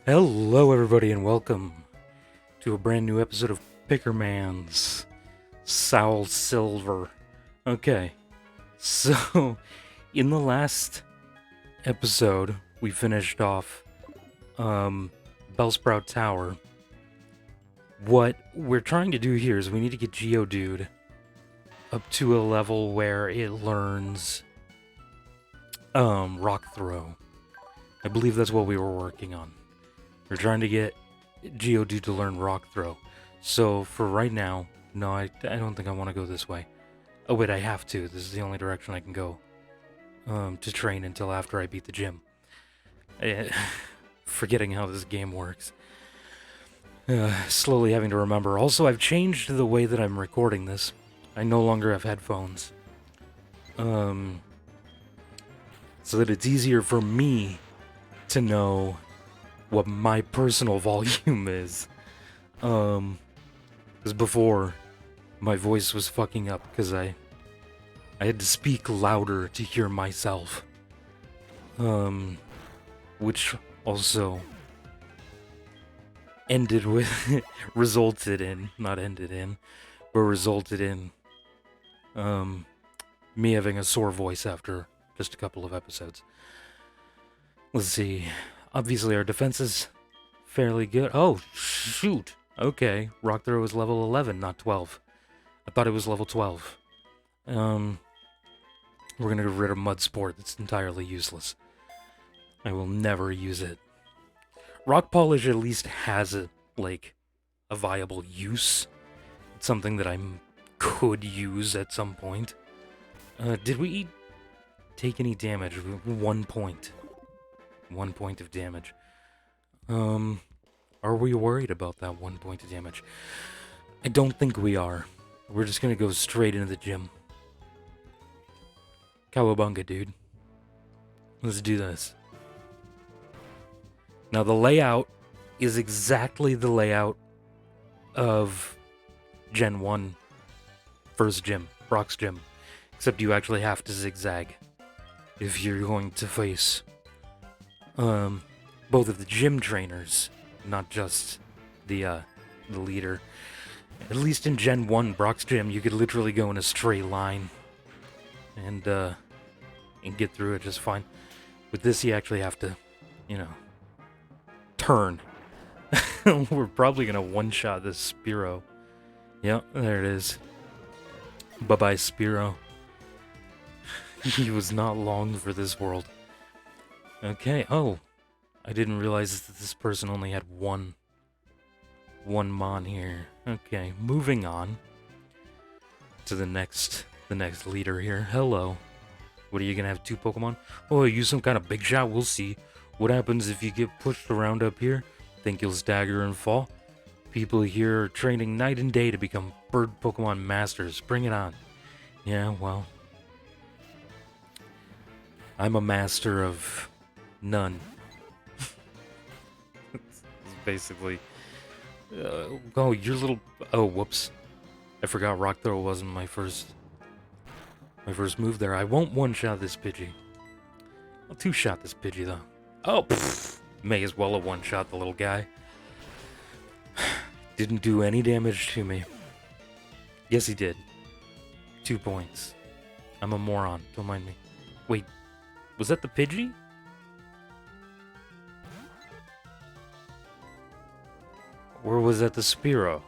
Hello, everybody, and welcome to a brand new episode of Pickerman's SoulSilver. Okay, so in the last episode, we finished off Bellsprout Tower. What we're trying to do here is we need to get Geodude up to a level where it learns Rock Throw. I believe that's what we were working on. We're trying to get Geodude to learn Rock Throw. So for right now, no, I don't think I want to go this way. Oh wait, I have to. This is the only direction I can go to train until after I beat the gym. Forgetting how this game works. Slowly having to remember. Also, I've changed the way that I'm recording this. I no longer have headphones. So that it's easier for me to know what my personal volume is. Because before, my voice was fucking up because I had to speak louder to hear myself. Which also ended with, resulted in, not ended in, but resulted in, me having a sore voice after just a couple of episodes. Let's see. Obviously, our defense is fairly good. Oh, shoot. Okay. Rock Throw is level 11, not 12. I thought it was level 12. We're gonna get rid of Mud Sport. That's entirely useless. I will never use it. Rock Polish at least has a viable use. It's something that I could use at some point. Did we take any damage? 1 point. 1 point of damage. Are we worried about that 1 point of damage? I don't think we are. We're just gonna go straight into the gym. Cowabunga, dude. Let's do this. Now, the layout is exactly the layout of Gen 1 first gym, Brock's gym. Except you actually have to zigzag if you're going to face both of the gym trainers, not just the leader. At least in Gen 1, Brock's gym, you could literally go in a straight line and get through it just fine. With this, you actually have to, turn. We're probably gonna one-shot this Spearow. Yep, there it is. Bye-bye, Spearow. He was not long for this world. Okay, oh. I didn't realize that this person only had one Mon here. Okay, moving on to the next leader here. Hello. What, are you gonna have 2 Pokemon? Oh, use some kind of big shot? We'll see. What happens if you get pushed around up here? Think you'll stagger and fall? People here are training night and day to become bird Pokemon masters. Bring it on. Yeah, well, I'm a master of none. Basically. Oh, your little... Oh, whoops. I forgot Rock Throw wasn't my first move there. I won't one-shot this Pidgey. I'll 2-shot this Pidgey, though. Oh, pfft. May as well have one-shot the little guy. Didn't do any damage to me. Yes, he did. 2 points. I'm a moron. Don't mind me. Wait, was that the Pidgey? Or was that the Spearow?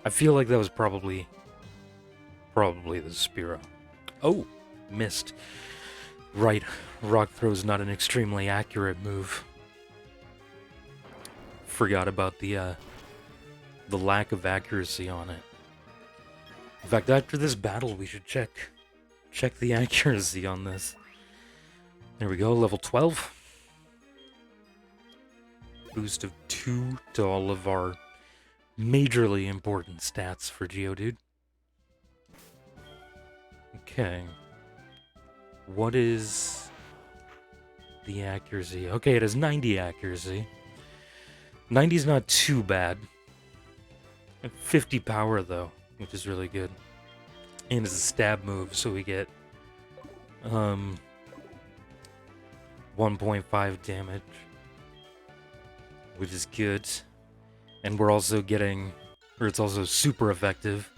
I feel like that was probably the Spearow. Oh, missed. Right, Rock Throw's not an extremely accurate move. Forgot about the lack of accuracy on it. In fact, after this battle, we should check the accuracy on this. There we go, level 12. Boost of 2 to all of our majorly important stats for Geodude. Okay. What is the accuracy? Okay, it has 90 accuracy. 90's not too bad. 50 power, though, which is really good. And it's a stab move, so we get 1.5 damage. which is good. And we're also getting, or it's also super effective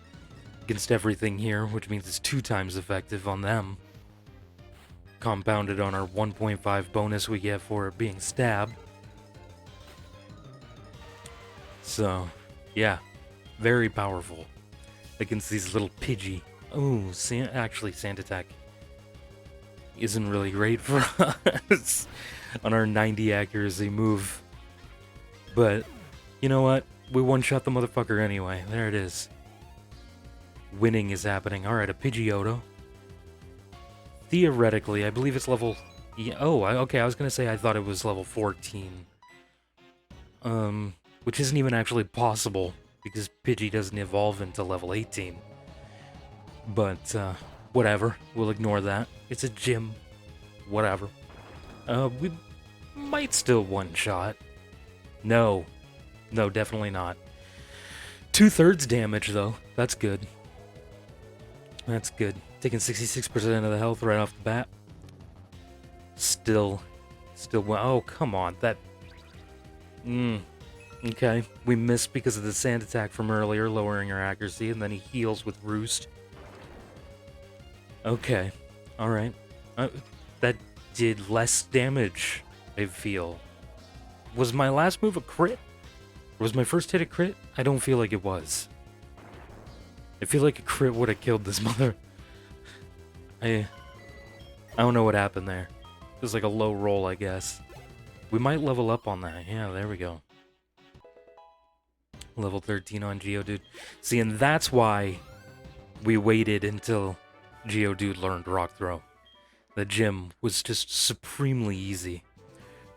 against everything here, which means it's 2 times effective on them. Compounded on our 1.5 bonus we get for it being stab. So, yeah, very powerful against these little Pidgey. Oh, actually, Sand Attack isn't really great for us on our 90 accuracy move. But, you know what? We one-shot the motherfucker anyway. There it is. Winning is happening. Alright, a Pidgeotto. Theoretically, I believe it's level... okay, I was gonna say I thought it was level 14. Which isn't even actually possible, because Pidgey doesn't evolve until level 18. But, whatever. We'll ignore that. It's a gym. Whatever. We might still one-shot. No. No, definitely not. 2/3 damage, though. That's good. That's good. Taking 66% of the health right off the bat. Still. Oh, come on. That... Okay. We missed because of the sand attack from earlier, lowering our accuracy, and then he heals with Roost. Okay. Alright. That did less damage, I feel. Was my last move a crit? Was my first hit a crit? I don't feel like it was. I feel like a crit would have killed this mother. I don't know what happened there. It was like a low roll, I guess. We might level up on that. Yeah, there we go. Level 13 on Geodude. See, and that's why we waited until Geodude learned Rock Throw. The gym was just supremely easy.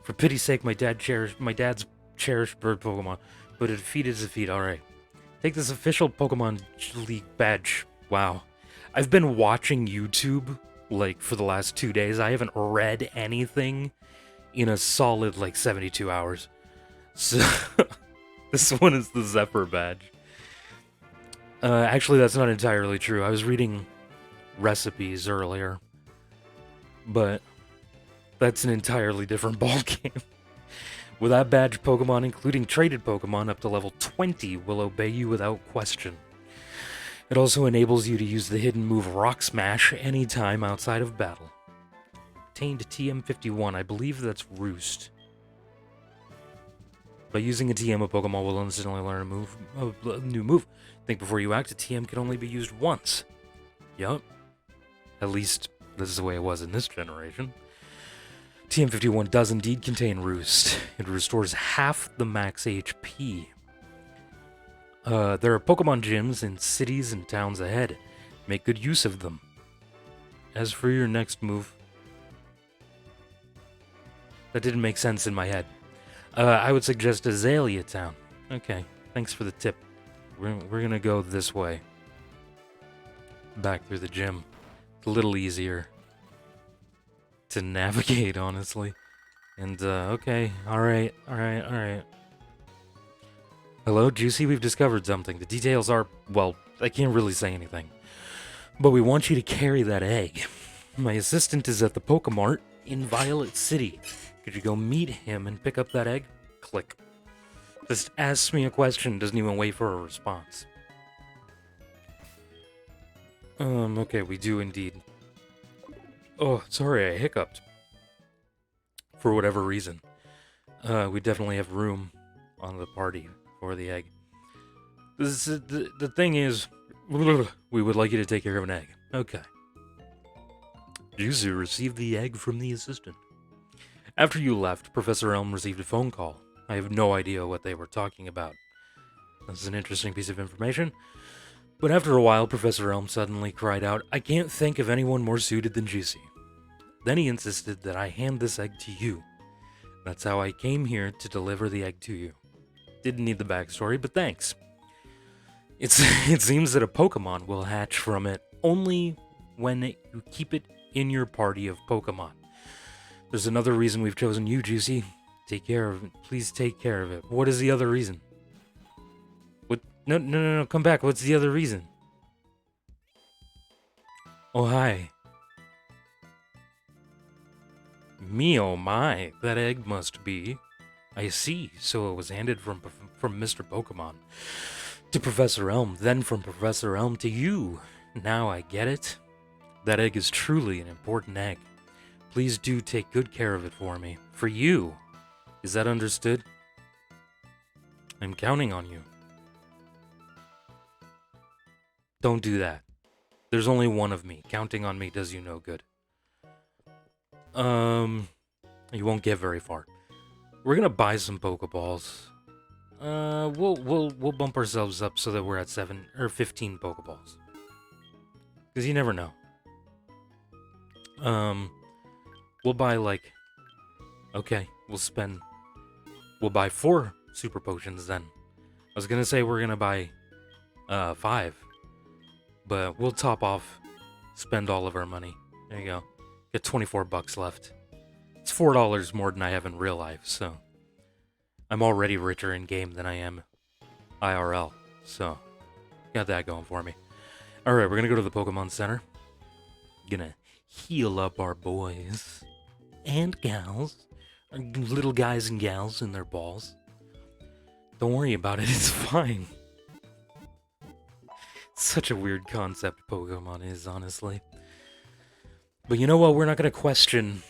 For pity's sake, my dad's cherished bird Pokemon, but a defeat is a defeat. Alright. Take this official Pokemon League badge. Wow. I've been watching YouTube, like, for the last 2 days. I haven't read anything in a solid, like, 72 hours. So, this one is the Zephyr badge. Actually, that's not entirely true. I was reading recipes earlier. But that's an entirely different ballgame. With that badge, Pokemon, including traded Pokemon up to level 20, will obey you without question. It also enables you to use the hidden move Rock Smash anytime outside of battle. Obtained TM51, I believe that's Roost. By using a TM, a Pokemon will instantly learn a new move. Think before you act, a TM can only be used once. Yup. At least, this is the way it was in this generation. TM51 does indeed contain Roost. It restores half the max HP. There are Pokemon gyms in cities and towns ahead. Make good use of them. As for your next move... That didn't make sense in my head. I would suggest Azalea Town. Okay, thanks for the tip. We're gonna go this way. Back through the gym. It's a little easier to navigate, honestly. And, okay. Alright. Hello, Juicy, we've discovered something. The details are, well, I can't really say anything. But we want you to carry that egg. My assistant is at the Pokemart in Violet City. Could you go meet him and pick up that egg? Click. Just asks me a question, doesn't even wait for a response. Okay, we do indeed. Oh, sorry, I hiccuped. For whatever reason. We definitely have room on the party for the egg. The thing is, we would like you to take care of an egg. Okay. Juicy received the egg from the assistant. After you left, Professor Elm received a phone call. I have no idea what they were talking about. This is an interesting piece of information. But after a while, Professor Elm suddenly cried out, I can't think of anyone more suited than Juicy. Then he insisted that I hand this egg to you. That's how I came here to deliver the egg to you. Didn't need the backstory, but thanks. It seems that a Pokemon will hatch from it only when you keep it in your party of Pokemon. There's another reason we've chosen you, Juicy. Take care of it. Please take care of it. What is the other reason? What? No, come back. What's the other reason? Oh, hi. Me, oh my. That egg must be I see. So it was handed from Mr. Pokemon to Professor Elm, then from Professor Elm to you. Now I get it. That egg is truly an important egg. Please do take good care of it for me. For you. Is that understood? I'm counting on you. Don't do that. There's only one of me. Counting on me does you no good. You won't get very far. We're gonna buy some Pokeballs. We'll bump ourselves up so that we're at 7 or 15 Pokeballs. Because you never know. We'll buy like... Okay, we'll buy 4 Super Potions then. I was gonna say we're gonna buy 5. But we'll top off, spend all of our money. There you go. Get 24 bucks left. It's $4 more than I have in real life, so... I'm already richer in game than I am IRL, so... Got that going for me. Alright, we're gonna go to the Pokemon Center. Gonna heal up our boys. And gals. Our little guys and gals and their balls. Don't worry about it, it's fine. Such a weird concept Pokemon is, honestly. But you know what? We're not going to question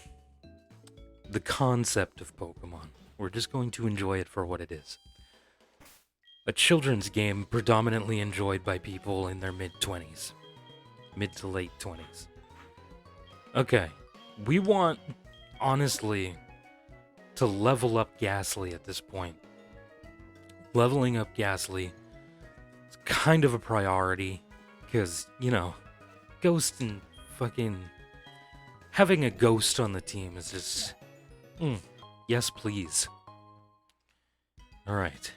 the concept of Pokemon. We're just going to enjoy it for what it is. A children's game predominantly enjoyed by people in their mid-20s. Mid to late 20s. Okay. We want, honestly, to level up Ghastly at this point. Leveling up Ghastly... kind of a priority, because, you know, Ghost and fucking... having a Ghost on the team is just... yes, please. Alright.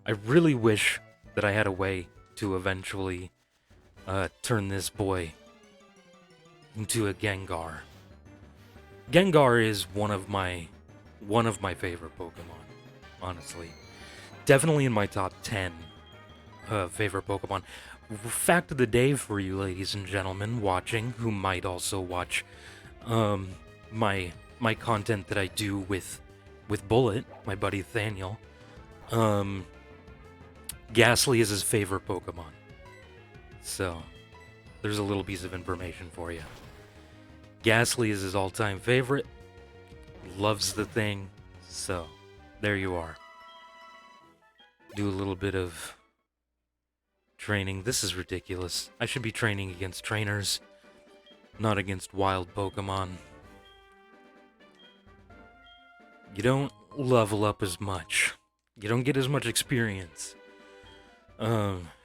I really wish that I had a way to eventually turn this boy into a Gengar. Gengar is one of my favorite Pokemon, honestly. Definitely in my top 10 favorite Pokemon. Fact of the day for you, ladies and gentlemen, watching, who might also watch my content that I do with Bullet, my buddy Thaniel. Ghastly is his favorite Pokemon. So, there's a little piece of information for you. Ghastly is his all-time favorite. Loves the thing. So, there you are. Do a little bit of training. This is ridiculous. I should be training against trainers, not against wild Pokemon. You don't level up as much. You don't get as much experience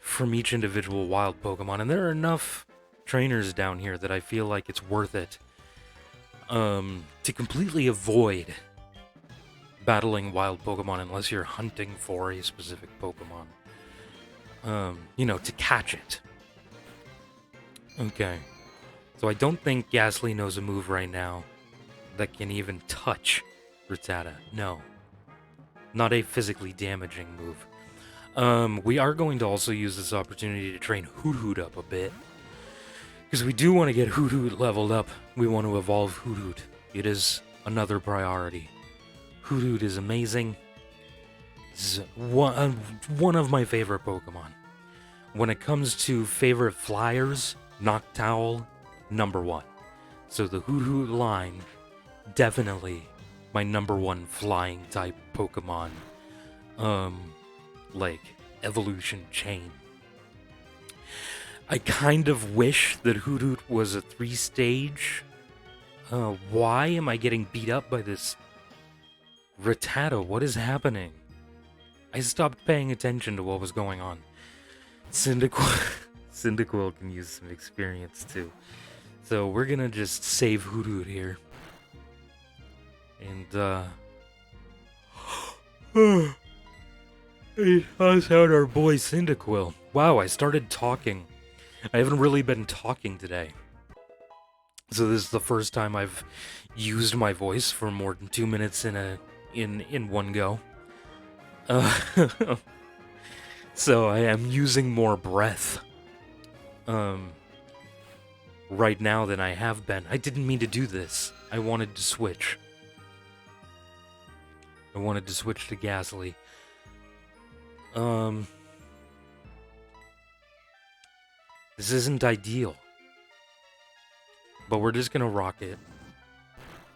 from each individual wild Pokemon, and there are enough trainers down here that I feel like it's worth it to completely avoid battling wild Pokemon unless you're hunting for a specific Pokemon. You know, to catch it. Okay. So I don't think Ghastly knows a move right now that can even touch Rattata. No. Not a physically damaging move. We are going to also use this opportunity to train Hoothoot up a bit. Because we do want to get Hoothoot leveled up. We want to evolve Hoothoot. It is another priority. Hoothoot is amazing. This is one of my favorite Pokemon. When it comes to favorite flyers, Noctowl, #1. So the Hoothoot line, definitely my #1 flying type Pokemon. Like, evolution chain. I kind of wish that Hoothoot was a 3-stage. Why am I getting beat up by this Rattata? What is happening? I stopped paying attention to what was going on. Cyndaquil can use some experience too. So we're gonna just save Hoothoot here. And hey, how's out our boy Cyndaquil? Wow, I started talking. I haven't really been talking today. So this is the first time I've used my voice for more than 2 minutes in one go. So I am using more breath right now than I have been. I didn't mean to do this. I wanted to switch. I wanted to switch to Ghastly. This isn't ideal. But we're just gonna rock it.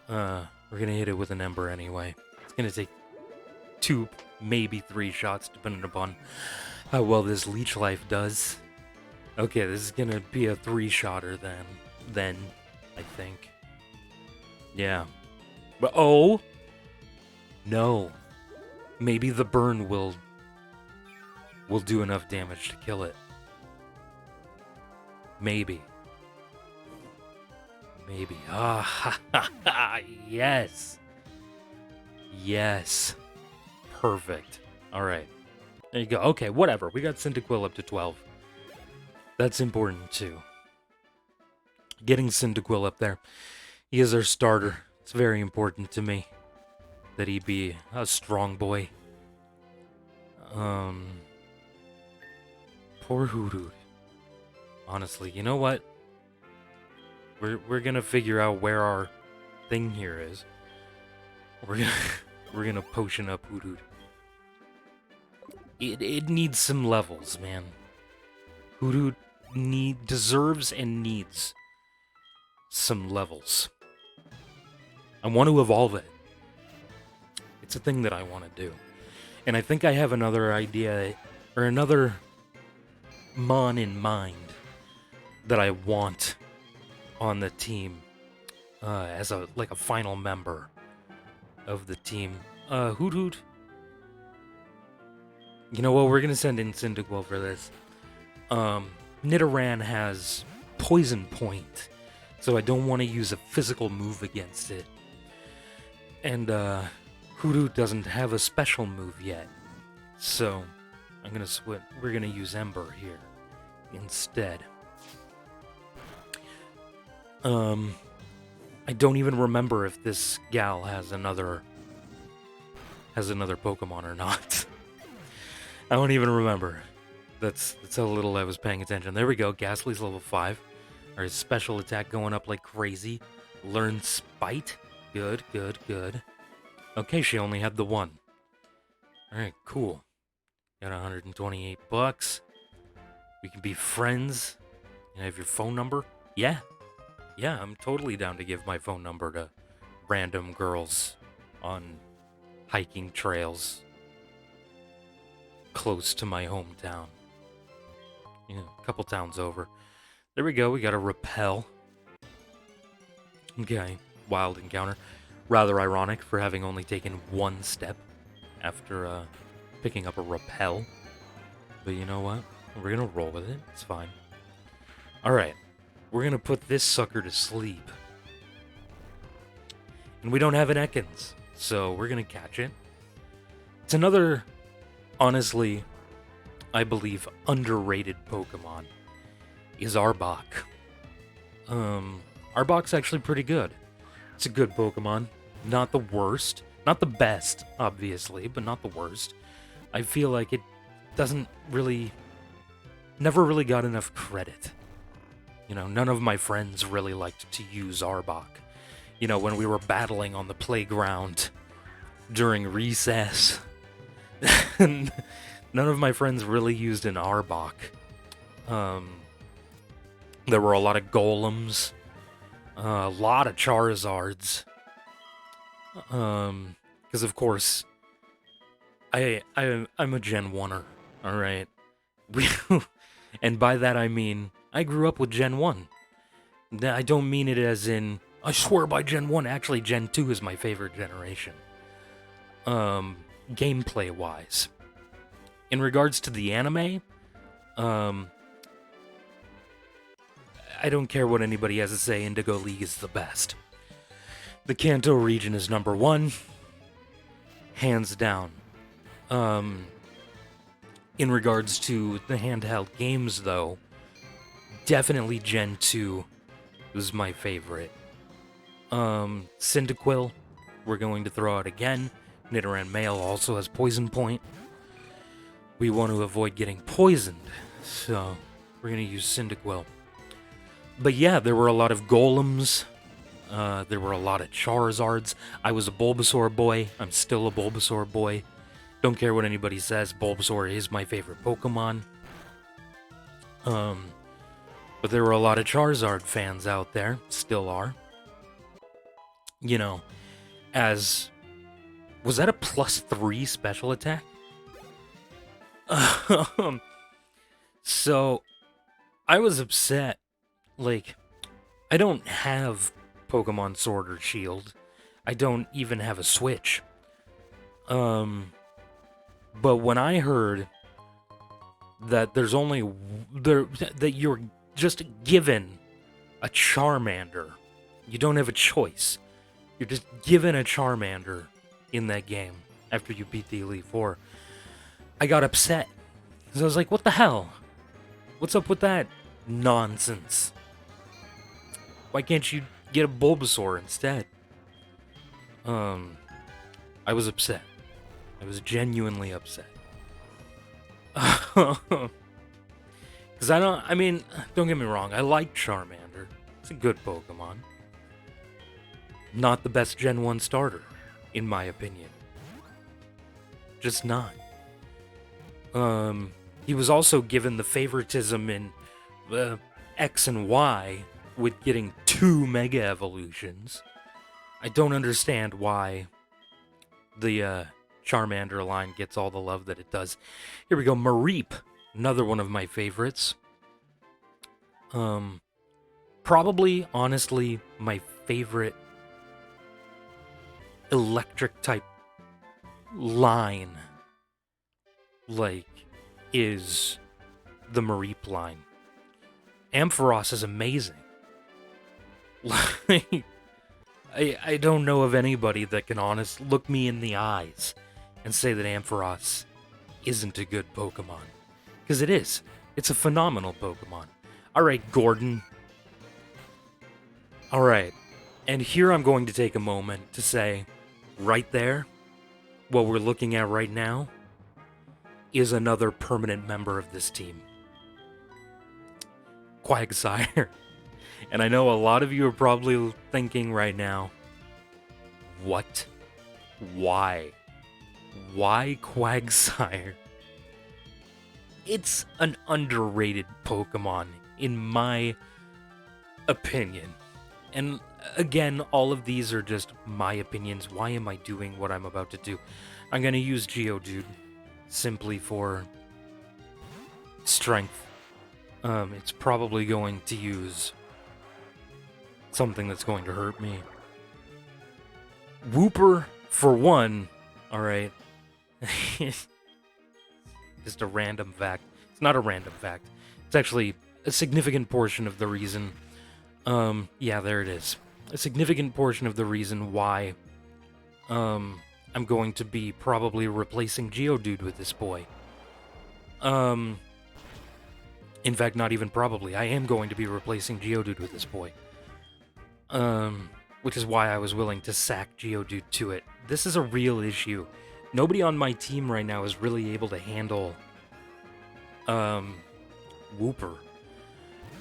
We're gonna hit it with an Ember anyway. It's gonna take 2, maybe 3 shots, depending upon how well this Leech Life does. Okay, this is gonna be a 3-shotter then, I think. Yeah. But, oh! No. Maybe the burn will do enough damage to kill it. Maybe. Maybe. Ah, ha, ha, ha, yes. Yes. Perfect. Alright. There you go. Okay, whatever. We got Cyndaquil up to 12. That's important, too. Getting Cyndaquil up there. He is our starter. It's very important to me that he be a strong boy. Poor Hoodoo. Honestly, you know what? We're gonna figure out where our thing here is. We're gonna potion up Hoodoo. It needs some levels, man. Hoodoo deserves and needs some levels. I want to evolve it. It's a thing that I want to do. And I think I have another idea, or another Mon in mind that I want on the team as a final member of the team. Hoot. You know what? We're gonna send in Cyndaquil for this. Nidoran has Poison Point, so I don't want to use a physical move against it. And Hoodoo doesn't have a special move yet, so I'm gonna switch. We're gonna use Ember here instead. I don't even remember if this gal has another Pokemon or not. I don't even remember. That's how little I was paying attention. There we go. Ghastly's level 5. Our special attack going up like crazy. Learn Spite. Good. Okay, she only had the 1. Alright, cool. Got $128. We can be friends. Can I have your phone number? Yeah, I'm totally down to give my phone number to random girls on hiking trails close to my hometown. You know, a couple towns over. There we go, we got a Repel. Okay, wild encounter. Rather ironic for having only taken 1 step after picking up a Repel. But you know what? We're gonna roll with it, it's fine. Alright, we're gonna put this sucker to sleep. And we don't have an Ekans, so we're gonna catch it. It's another, honestly, I believe, underrated Pokemon, is Arbok. Arbok's actually pretty good. It's a good Pokemon. Not the worst. Not the best, obviously, but not the worst. I feel like it never really got enough credit. You know, none of my friends really liked to use Arbok. You know, when we were battling on the playground during recess. None of my friends really used an Arbok. There were a lot of Golems. A lot of Charizards. Because of course, I'm a Gen 1er, alright? And by that I mean, I grew up with Gen 1. I don't mean it as in, I swear by Gen 1, actually Gen 2 is my favorite generation. Gameplay-wise. In regards to the anime, I don't care what anybody has to say, Indigo League is the best. The Kanto region is number 1, hands down. In regards to the handheld games, though, definitely Gen 2 was my favorite. Cyndaquil, we're going to throw out again. Nidoran Male also has Poison Point. We want to avoid getting poisoned, so we're going to use Cyndaquil. But yeah, there were a lot of Golems. There were a lot of Charizards. I was a Bulbasaur boy. I'm still a Bulbasaur boy. Don't care what anybody says. Bulbasaur is my favorite Pokemon. But there were a lot of Charizard fans out there. Still are. You know, as... Was that a +3 special attack? So, I was upset. Like, I don't have Pokemon Sword or Shield. I don't even have a Switch. But when I heard that there's only... that you're just given a Charmander, you don't have a choice. You're just given a Charmander in that game after you beat the Elite Four. I got upset. Because I was like, what the hell? What's up with that nonsense? Why can't you get a Bulbasaur instead? I was upset. I was genuinely upset. Because I mean, don't get me wrong, I like Charmander. It's a good Pokemon. Not the best Gen 1 starter, in my opinion. Just not. He was also given the favoritism in X and Y with getting 2 Mega Evolutions. I don't understand why the Charmander line gets all the love that it does. Here we go, Mareep, another one of my favorites. Probably, honestly, my favorite electric type line, like, is the Mareep line. Ampharos is amazing. Like, I don't know of anybody that can honestly look me in the eyes and say that Ampharos isn't a good Pokemon. Because it is. It's a phenomenal Pokemon. Alright, Gordon. Alright. And here I'm going to take a moment to say, right there, what we're looking at right now, is another permanent member of this team. Quagsire. And I know a lot of you are probably thinking right now, what? Why? Why Quagsire? It's an underrated Pokemon, in my opinion. And again, all of these are just my opinions. Why am I doing what I'm about to do? I'm going to use Geodude simply for strength. It's probably going to use something that's going to hurt me. Wooper, for one, alright. Just a random fact. It's not a random fact. It's actually a significant portion of the reason. Yeah, there it is. A significant portion of the reason why I'm going to be probably replacing Geodude with this boy. In fact, not even probably. I am going to be replacing Geodude with this boy. Which is why I was willing to sack Geodude to it. This is a real issue. Nobody on my team right now is really able to handle Wooper.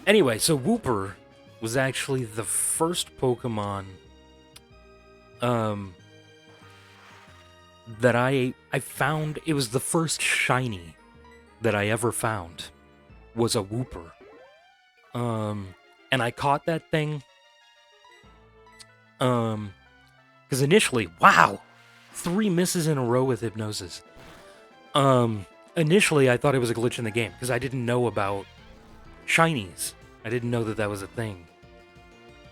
Anyway, so Wooper was actually the first Pokemon that I found. It was the first shiny that I ever found, was a Wooper. And I caught that thing because initially, wow, 3 misses in a row with Hypnosis. Initially I thought it was a glitch in the game because I didn't know about shinies. I didn't know that that was a thing.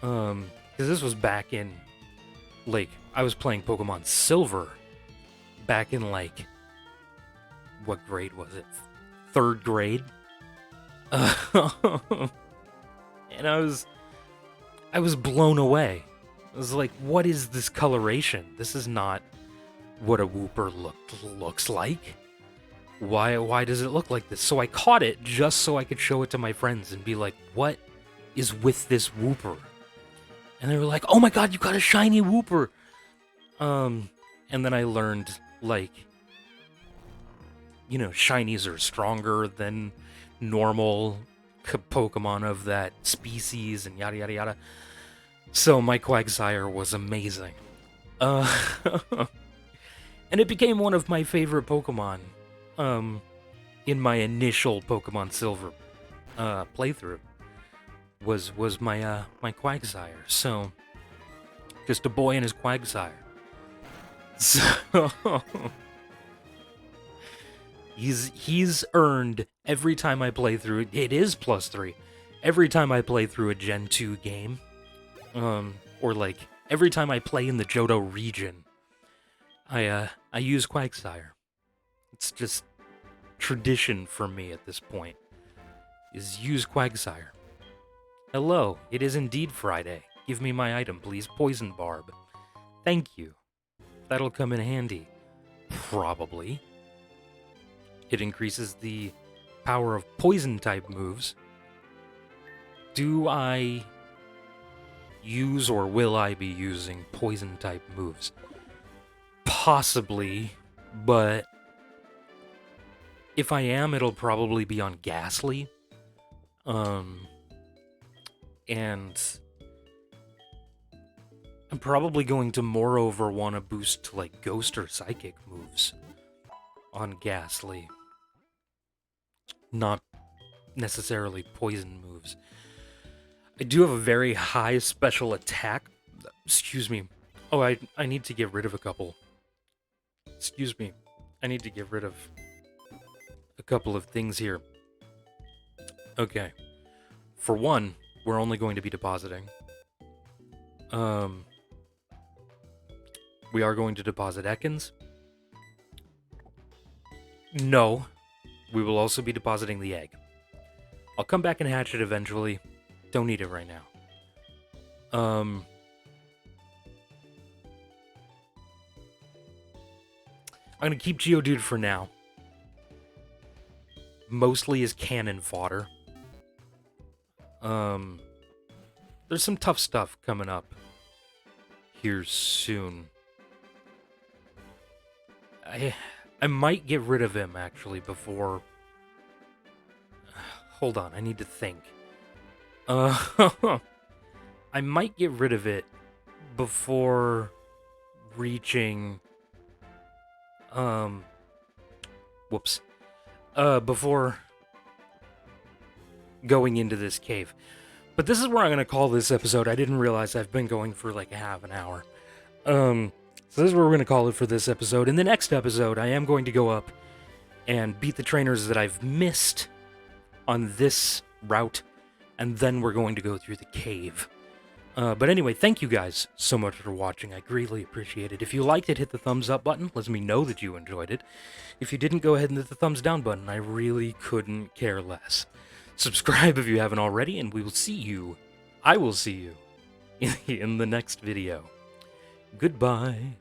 Because this was back in, like, I was playing Pokemon Silver back in, like, what grade was it? 3rd grade? And I was blown away. I was like, what is this coloration? This is not what a Wooper looks like. Why does it look like this? So I caught it just so I could show it to my friends and be like, what is with this Wooper? And they were like, oh my god, you got a shiny Wooper! And then I learned, like, you know, shinies are stronger than normal Pokemon of that species and yada yada yada. So my Quagsire was amazing. Uh, and it became one of my favorite Pokemon. In my initial Pokemon Silver playthrough was my Quagsire. So just a boy and his Quagsire. So he's earned every time I play through it is +3. Every time I play through a Gen 2 game, or like every time I play in the Johto region, I use Quagsire. It's just tradition for me at this point. Is use Quagsire. Hello, it is indeed Friday. Give me my item, please. Poison Barb. Thank you. That'll come in handy. Probably. It increases the power of poison-type moves. Do I use or will I be using poison-type moves? Possibly, but if I am, it'll probably be on Ghastly. And I'm probably going to moreover want to boost to like Ghost or Psychic moves on Ghastly. Not necessarily poison moves. I do have a very high special attack. Excuse me. Oh, I need to get rid of a couple. Excuse me. I need to get rid of a couple of things here. Okay. For one, we're only going to be depositing. We are going to deposit Ekans. No. We will also be depositing the egg. I'll come back and hatch it eventually. Don't need it right now. I'm gonna keep Geodude for now. Mostly as cannon fodder. There's some tough stuff coming up here soon. I might get rid of him, actually, before... Hold on, I need to think. I might get rid of it before reaching... Whoops. Before going into this cave. But this is where I'm going to call this episode. I didn't realize I've been going for like half an hour. So this is where we're going to call it for this episode. In the next episode, I am going to go up and beat the trainers that I've missed on this route, and then we're going to go through the cave. But anyway, thank you guys so much for watching. I greatly appreciate it. If you liked it, hit the thumbs up button. Lets me know that you enjoyed it. If you didn't, go ahead and hit the thumbs down button. I really couldn't care less. Subscribe if you haven't already, and we will see you. I will see you in the next video. Goodbye.